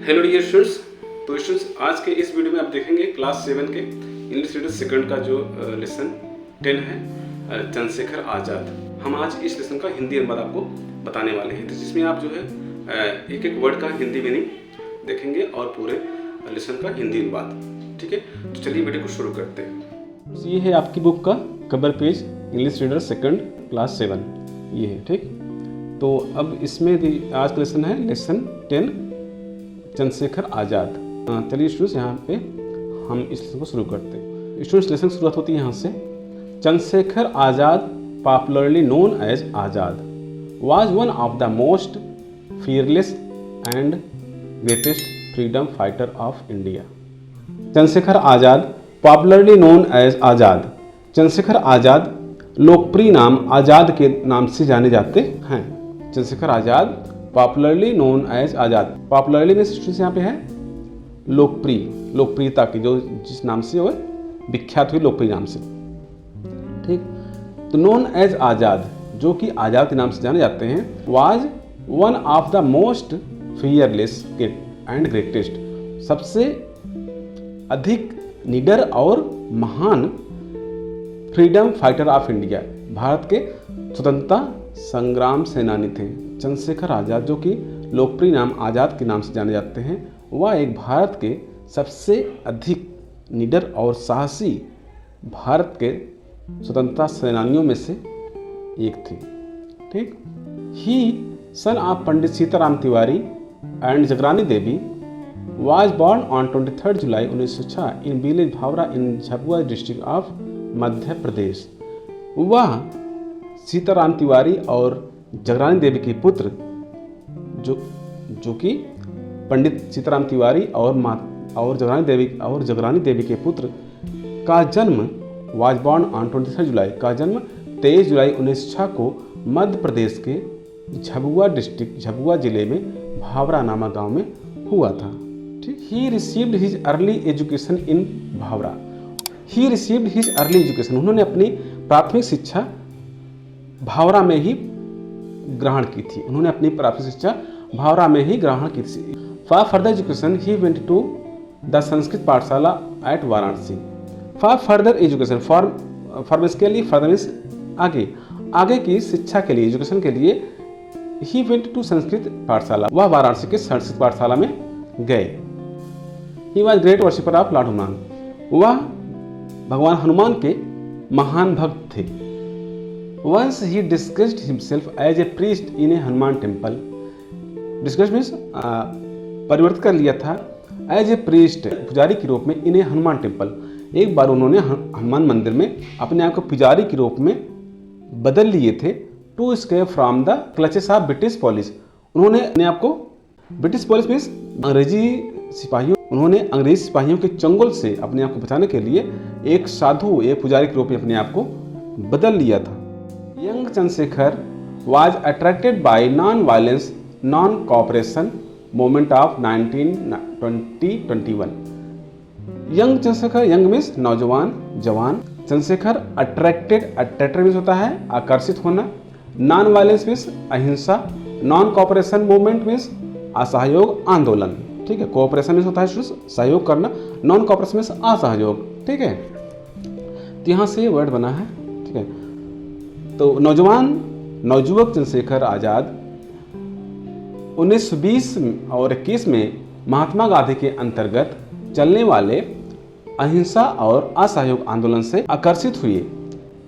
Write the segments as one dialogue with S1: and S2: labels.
S1: Hello dear students. तो students, आज के इस वीडियो में आप देखेंगे क्लास 7 के इंग्लिश रीडर सेकंड का जो लेसन 10 है, चंद्रशेखर आज़ाद। हम आज इस लेसन का हिंदी अनुवाद आपको बताने वाले हैं, तो जिसमें आप जो है एक एक वर्ड का हिंदी मीनिंग देखेंगे और पूरे लेसन का हिंदी अनुवाद। ठीक है, तो चलिए वीडियो को शुरू करते हैं। ये है आपकी बुक का cover page, English reader second class 7, ये है। ठीक, तो अब इसमें आज का लेसन है लेसन 10, चंद्रशेखर आज़ाद। चलिए स्टूडेंट्स, यहाँ पे हम इस लेसन को शुरू करते हैं। स्टूडेंट्स, लेसन की शुरुआत होती है यहाँ से। Chandrashekhar Azad, popularly known as Azad, was one of the most fearless and greatest freedom fighter of India. Chandrashekhar Azad, popularly known as Azad. Chandrashekhar Azad लोकप्रिय नाम आज़ाद के नाम से जाने जाते हैं। Chandrashekhar Azad, popularly known as Azad. Popularly में स्टूडेंट्स यहाँ पे है लोकप्रिय, लोकप्रियता की, जो जिस नाम से वो विख्यात हुई, लोकप्रिय नाम से। ठीक, तो नोन एज आज़ाद, जो कि आज़ाद के नाम से जाने जाते हैं। Was one of the most fearless and greatest, सबसे अधिक निडर और महान freedom fighter of India, Bharat के स्वतंत्रता संग्राम सेनानी थे। चंद्रशेखर आज़ाद, जो कि लोकप्रिय नाम आज़ाद के नाम से जाने जाते हैं, वह एक भारत के सबसे अधिक निडर और साहसी भारत के स्वतंत्रता सेनानियों में से एक थे। ठीक, he son of Pandit Sitaram Tiwari and Jagrani Devi was born on 23 July 1906 in village Bhavra in Jhabua district of Madhya Pradesh. वह सीताराम तिवारी और जगरानी देवी के पुत्र, जो कि पंडित सीताराम तिवारी और जगरानी देवी के पुत्र का जन्म was born on 23 जुलाई, का जन्म 23 जुलाई 1906 को मध्य प्रदेश के झाबुआ डिस्ट्रिक्ट, झाबुआ जिले में भावरा नामक गांव में हुआ था। ठीक, he received his early education in Bhavra. He received his early education, उन्होंने अपनी प्राथमिक शिक्षा भावरा में ही ग्रहण की थी। उन्होंने अपनी प्राथमिक शिक्षा भावरा में ही ग्रहण की थी। For further education he went to the Sanskrit pathshala at Varanasi. For further education, for basically further means आगे की शिक्षा के लिए, एजुकेशन के लिए ही वेंट टू संस्कृत पाठशाला, वह वाराणसी के संस्कृत पाठशाला में गए। He was great worshipper of lord Hanuman, वह भगवान हनुमान के महान भक्त थे। Once he discussed himself as a priest in a Hanuman temple. Discussed means परिवर्तित कर लिया था, एज ए प्रीस्ट, पुजारी के रूप में, इन ए हनुमान टेम्पल। एक बार उन्होंने हनुमान मंदिर में अपने आप को पुजारी के रूप में बदल लिए थे। To escape from the clutches of British police, उन्होंने अपने आप को, ब्रिटिश पॉलिस मीन्स अंग्रेजी सिपाहियों, उन्होंने अंग्रेजी सिपाहियों के चंगुल से अपने आप को बचाने के लिए एक साधु, एक पुजारी के रूप में अपने आप को बदल लिया था। Young Chandrashekhar was attracted by non violence non cooperation movement of 1921। Young Chandrashekhar, young means नौजवान, जवान। चंद्रशेखर अट्रैक्टेड मीन्स होता है आकर्षित होना, नॉन वायलेंस मीन्स अहिंसा, नॉन कोऑपरेशन मूवमेंट मीन्स असहयोग आंदोलन। ठीक है, कोऑपरेशन मीन्स होता है सहयोग करना, नॉन कोऑपरेशन मीन्स असहयोग। ठीक है, तो यहाँ से ये वर्ड बना है। ठीक है, तो नवयुवक चंद्रशेखर आज़ाद 1920 और 21 में महात्मा गांधी के अंतर्गत चलने वाले अहिंसा और असहयोग आंदोलन से आकर्षित हुए।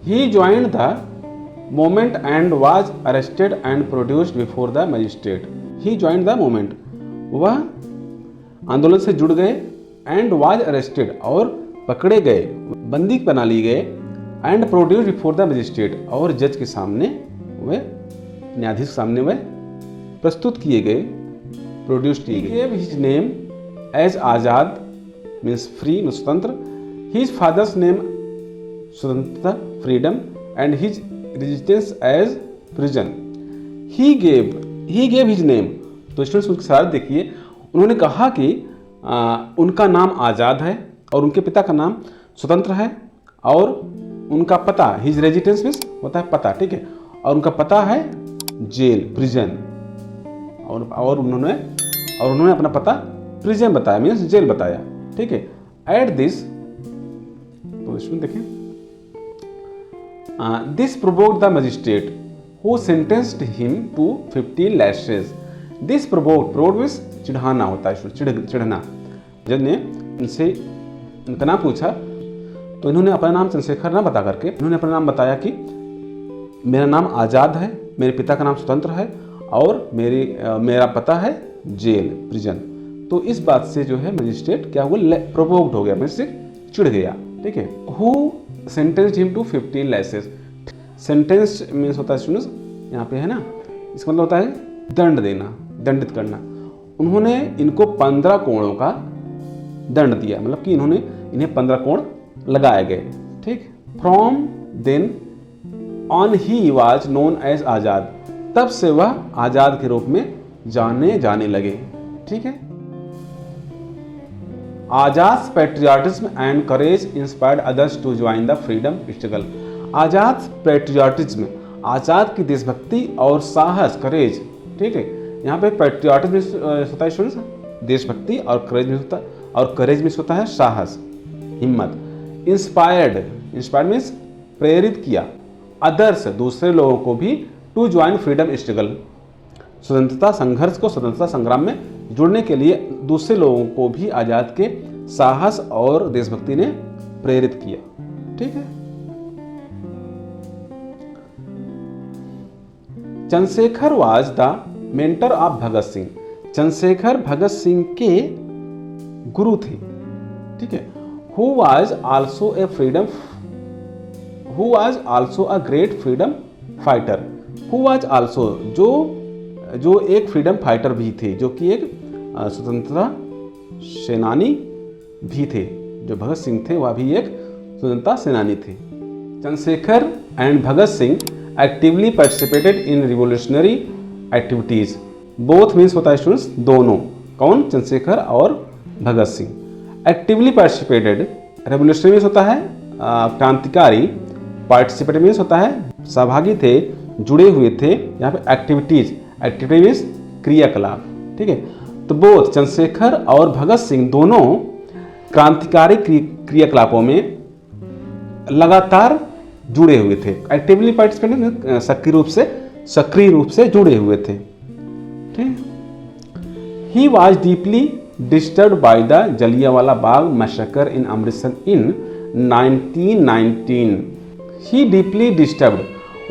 S1: He joined the movement and was arrested and produced before the magistrate. He joined the movement, वह आंदोलन से जुड़ गए, एंड वाज अरेस्टेड, और पकड़े गए, बंदी बना लिए गए, and produced before the magistrate, और जज के सामने वह, न्यायाधीश के सामने वह प्रस्तुत किए गए, प्रोड्यूस किए गए। His name as Azad means free, स्वतंत्र। His father's name Swatantrata, freedom, and his resistance as prison. He gave his name, तो स्टूडेंट्स उनके साथ देखिए, उन्होंने कहा कि उनका नाम आज़ाद है और उनके पिता का नाम स्वतंत्र है, और उनका पता, हिज रेजिडेंस मीन्स होता है पता। ठीक है, और उनका पता है जेल, प्रिजन, और उन्होंने अपना पता प्रिजन बताया, मीन्स जेल बताया। ठीक है, एट दिस, तो इसमें देखें, this provoked the magistrate who sentenced him to 15 lashes. This provoked means चिढ़ाना होता है, चिढ़ना। जज ने इनसे इनका नाम पूछा तो इन्होंने अपना नाम चंद्रशेखर ना बता करके इन्होंने अपना नाम बताया कि मेरा नाम आज़ाद है, मेरे पिता का नाम स्वतंत्र है और मेरा पता है जेल, प्रिजन। तो इस बात से जो है मजिस्ट्रेट क्या हुआ, प्रोवोक्ड हो गया, मीन्स चिढ़ गया। ठीक है, who sentenced him to 15 lashes. Sentence means होता है स्टूडेंट्स, यहाँ पे है ना, इसका मतलब होता है दंड देना, दंडित करना। उन्होंने इनको 15 कोड़ों का दंड दिया, मतलब कि इन्हें 15 कोण लगाए गए। ठीक, from then on he was known as Azad. तब से वह आज़ाद के रूप में जाने लगे। ठीक है, Azad patriotism and courage inspired others to join the freedom struggle. Azad patriotism, Azad की देशभक्ति और साहस, करेज। ठीक है, यहाँ पे पैट्रियाटिज्म होता है स्टूडेंट्स देशभक्ति, और करेज में होता है साहस, हिम्मत। इंस्पायर्ड मीन्स प्रेरित किया, अदर्स दूसरे लोगों को भी, टू ज्वाइन फ्रीडम स्ट्रगल स्वतंत्रता संघर्ष को, स्वतंत्रता संग्राम में जुड़ने के लिए दूसरे लोगों को भी आजाद के साहस और देशभक्ति ने प्रेरित किया। ठीक है, Chandrashekhar was the mentor of Bhagat Singh. Chandrashekhar Bhagat Singh के गुरु थे। ठीक है, who was also a great freedom fighter. Who was also, जो एक फ्रीडम फाइटर भी थे, जो कि एक स्वतंत्रता सेनानी भी थे। जो भगत सिंह थे वह भी एक स्वतंत्रता सेनानी थे। Chandrashekhar and Bhagat Singh actively participated in revolutionary activities. Both means होता है स्टूडेंट्स दोनों, कौन, चंद्रशेखर और Bhagat Singh. Actively participated, revolutionary means होता है क्रांतिकारी, पार्टिसिपेटेड मीन्स होता है सहभागी थे, जुड़े हुए थे। यहाँ पे एक्टिविटी मीन्स क्रियाकलाप। ठीक है, तो बोथ चंद्रशेखर और भगत सिंह दोनों क्रांतिकारी क्रियाकलापों में लगातार जुड़े हुए थे। एक्टिवली पार्टिसिपेट सक्रिय रूप से जुड़े हुए थे। ठीक, he was deeply disturbed by the Jallianwala Bagh massacre in Amritsar in 1919। He deeply disturbed,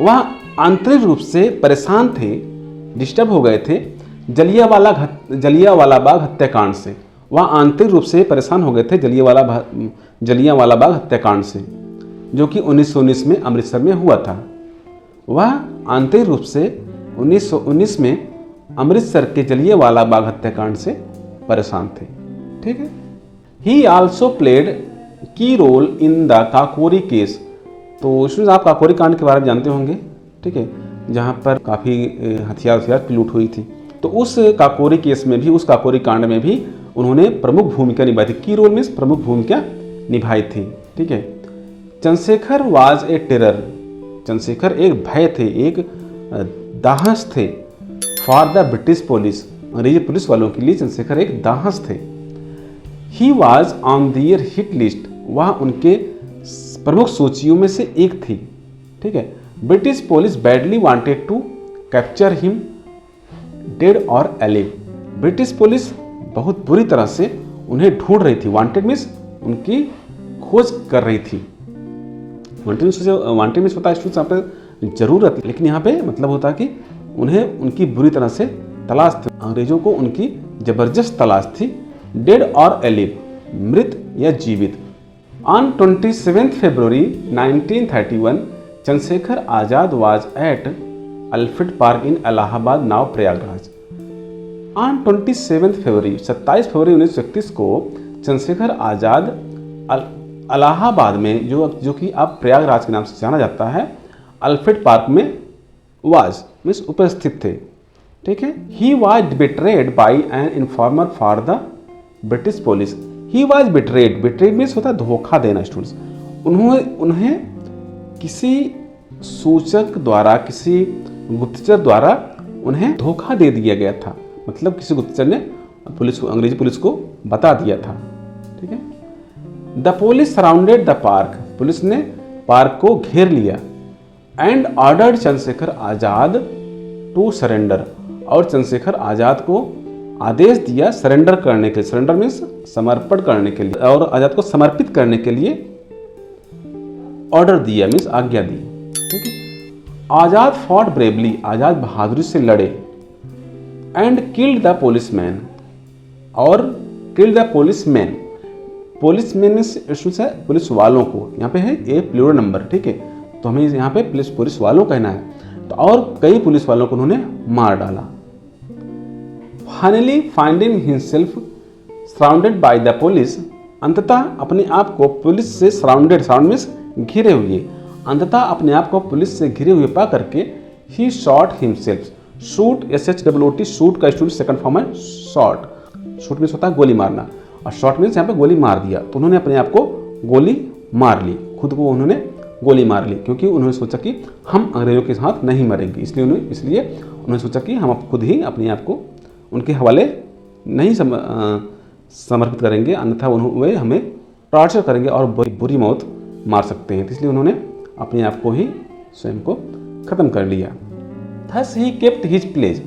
S1: वह आंतरिक रूप से परेशान थे, डिस्टर्ब हो गए थे जलियांवाला बाग हत्याकांड से। वह आंतरिक रूप से परेशान हो गए थे जलियांवाला बाग हत्याकांड से, जो कि 1919 में अमृतसर में हुआ था। वह आंतरिक रूप से 1919 में अमृतसर के जलियांवाला बाग हत्याकांड से परेशान थे। ठीक है, he also played key role in the Kakori case. तो इसमें आप काकोरी कांड के बारे में जानते होंगे। ठीक है, जहाँ पर काफ़ी हथियार की लूट हुई थी। तो उस काकोरी केस में भी, उस काकोरी कांड में भी उन्होंने प्रमुख भूमिका निभाई थी। की रोल में प्रमुख भूमिका निभाई थी। ठीक है, Chandrashekhar was a terror. Chandrashekhar एक भय थे, एक दाहस थे फॉर द ब्रिटिश पुलिस। अंग्रेजी पुलिस वालों के लिए चंद्रशेखर एक दाहस थे। He was on their hit list, वह उनके प्रमुख सूचियों में से एक थी। ठीक है, British police badly wanted to capture him dead और एलिव। ब्रिटिश पुलिस बहुत बुरी तरह से उन्हें ढूंढ रही थी। वांटेड मीन्स उनकी खोज कर रही थी। वांटेड मीन्स होता है यहाँ पे जरूरत, लेकिन यहाँ पे मतलब होता है कि उन्हें उनकी बुरी तरह से तलाश थी। अंग्रेजों को उनकी जबरदस्त तलाश थी। डेड और एलिव, मृत या जीवित। On 27 February 1931 Chandrashekhar Azad was at Alfred park in Allahabad, now Prayagraj. On 27 फरवरी 27 फरवरी 1931 को चंद्रशेखर आजाद इलाहाबाद में, जो कि अब प्रयागराज के नाम से जाना जाता है, अल्फ्रेड पार्क में वाज मीन्स उपस्थित थे। ठीक है, he was betrayed by an informer for the British police. He was betrayed means होता है धोखा देना स्टूडेंट्स। उन्हें किसी सूचक द्वारा, किसी गुप्तचर द्वारा उन्हें धोखा दे दिया गया था। मतलब किसी गुप्तचर ने अंग्रेजी पुलिस को बता दिया था। ठीक है। The police surrounded the park, police ने पार्क को घेर लिया। And ordered Chandrashekhar Azad to surrender, और चंद्रशेखर आजाद को आदेश दिया सरेंडर करने के लिए। सरेंडर मीन्स समर्पण करने के लिए, और आजाद को समर्पित करने के लिए ऑर्डर दिया मीन्स आज्ञा दी। ठीक है। आजाद फॉट ब्रेवली, आजाद बहादुरी से लड़े। एंड किल्ड द पुलिसमैन, और killed the policeman, policeman means police वालों को, यहाँ पे है ए प्लूरल नंबर। ठीक है, तो हमें यहाँ पे पुलिस वालों कहना है। तो और कई पुलिस वालों को उन्होंने मार डाला। Finally finding himself surrounded by the police, अंततः अपने आप को पुलिस से सराउंडेड, सराउंड मीन्स घिरे हुए, अंततः अपने आप को पुलिस से घिरे हुए पा करके he shot himself. Shoot SHOOT, shoot का स्टूडेंट सेकंड फॉर्म है शॉट। शूट मीन्स होता है गोली मारना, और शॉट मीन्स यहाँ पे गोली मार दिया। तो उन्होंने अपने आप को गोली मार ली, खुद को उन्होंने गोली मार ली, क्योंकि उन्होंने सोचा कि हम अंग्रेजों के साथ नहीं मरेंगे। इसलिए उन्होंने सोचा कि हम खुद ही अपने आप को उनके हवाले नहीं समर्पित करेंगे, अन्यथा वे हमें टॉर्चर करेंगे और बुरी मौत मार सकते हैं। इसलिए उन्होंने अपने आप को ही स्वयं को खत्म कर लिया। Thus he kept his pledge,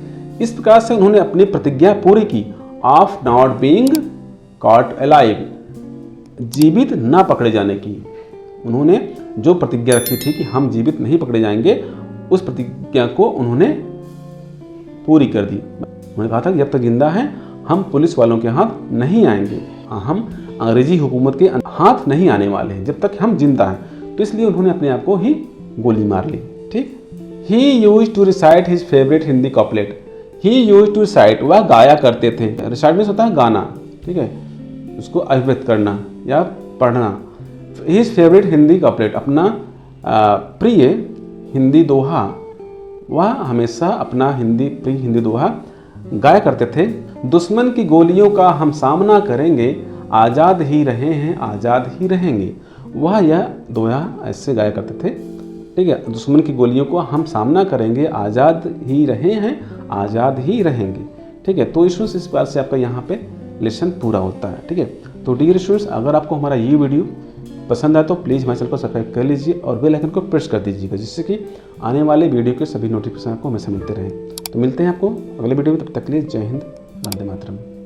S1: इस प्रकार से उन्होंने अपनी प्रतिज्ञा पूरी की। Of not being caught alive, जीवित ना पकड़े जाने की। उन्होंने जो प्रतिज्ञा रखी थी कि हम जीवित नहीं पकड़े जाएंगे, उस प्रतिज्ञा को उन्होंने पूरी कर दी। उन्होंने कहा था कि जब तक जिंदा हैं हम पुलिस वालों के हाथ नहीं आएंगे, हम अंग्रेजी हुकूमत के हाथ नहीं आने वाले हैं जब तक हम जिंदा हैं। तो इसलिए उन्होंने अपने आप को ही गोली मार ली। ठीक। He used to recite his favourite Hindi couplet, he used to recite, वह गाया करते थे। रिसाइट मीन्स होता है गाना। ठीक है, उसको अभिव्यक्त करना या पढ़ना। हिज फेवरेट हिंदी कॉपलेट, अपना प्रिय हिंदी दोहा, वह हमेशा अपना प्रिय हिंदी दोहा गाया करते थे। दुश्मन की गोलियों का हम सामना करेंगे, आज़ाद ही रहे हैं आज़ाद ही रहेंगे। वह यह दोहा ऐसे गाया करते थे। ठीक है, दुश्मन की गोलियों को हम सामना करेंगे, आज़ाद ही रहे हैं आज़ाद ही रहेंगे। ठीक है, तो स्टूडेंट्स इस बात से आपका यहाँ पे लेसन पूरा होता है। ठीक है, तो डियर स्टूडेंट्स, अगर आपको हमारा ये वीडियो पसंद आए तो प्लीज़ हमारे चैनल को सब्सक्राइब कर लीजिए और बेल आइकन को प्रेस कर दीजिएगा, जिससे कि आने वाले वीडियो के सभी नोटिफिकेशन आपको हमेशा मिलते रहें। तो मिलते हैं आपको अगले वीडियो में, तब तक के लिए जय हिंद, वंदे मातरम।